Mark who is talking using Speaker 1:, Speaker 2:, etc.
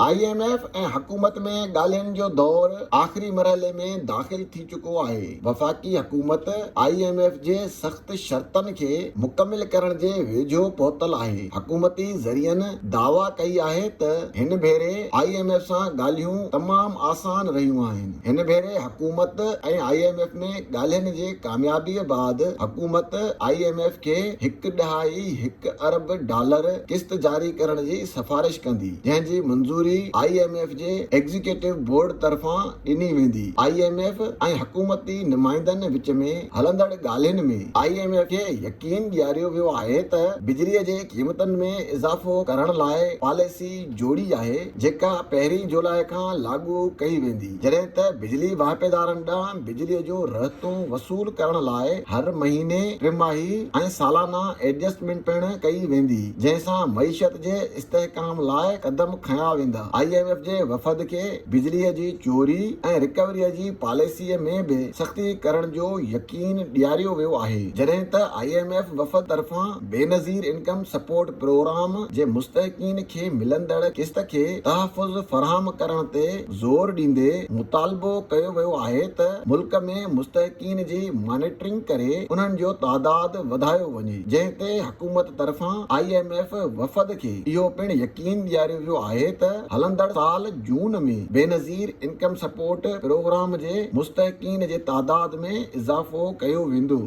Speaker 1: IMF ऐं हुकूमत में ॻाल्हियुनि जो दौर आख़िरी मरहले में दाख़िल थी चुको आहे। वफ़ाक़ी हुकूमत IMF जे सख़्त शर्तनि खे मुकमिल करण जे वेझो पहुतल आहे। हुकूमती ज़रियनि दावा कई आहे त हिन भेरे IMF सां ॻाल्हियूं तमामु आसान रहियूं आहिनि। हिन भेरे हुकूमत ऐं IMF में ॻाल्हियुनि जे कामयाबीअ बाद हुकूमत IMF खे $1.1 अरब किस्त जारी करण जी सिफारिश कंदी, जंहिंजी मंज़ूरी IMF जे एग्जीक्यूटिव बोर्ड तरफ़ां ॾिनी वेंदी। IMF ऐं हुकूमती नुमाइंदनि विच में हलंदड़ ॻाल्हियुनि में IMF खे यकीन ॾियारियो वियो आहे त बिजलीअ जे क़ीमतनि में इज़ाफ़ो करण लाइ पॉलिसी जोड़ी आहे, जेका 1 जुलाई खां लागू कई वेंदी, जॾहिं त बिजली वाहिपेदारनि ॾांहुं बिजलीअ जो रहतूं वसूल करण लाइ हर महीने टिमाही ऐं सालाना एडजस्टमेंट पिणु कई वेंदी, जंहिंसां मईशत जे इस्तेहकाम लाइ क़दम खंया वेंदा। IMF जे वफ़द खे बिजलीअ जी चोरी ऐं रिकवरीअ जी पॉलिसीअ में बि सख़्ती करण जो यकीन ॾियारियो वियो आहे, जॾहिं त IMF वफ़द तरफ़ां बेनज़ीर इनकम सपोर्ट प्रोग्राम जे मुस्तहिक़ीन खे मिलंदड़ किस्त खे तहफ़ुज़ फ़राहम करण ते ज़ोर ॾींदे मुतालबो कयो वियो आहे त मुल्क में मुस्तहिक़ीन जी मॉनिटरिंग करे उन्हनि जो तादाद वधायो वञे, जंहिं ते हुकूमत तरफ़ां IMF वफ़द खे इहो पिणु यकीन ॾियारियो वियो आहे त हलंदड़ साल जून में बेनज़ीर इनकम सपोर्ट प्रोग्राम जे मुस्तहिक़ीन जे तादाद में इज़ाफ़ो कयो वेंदो।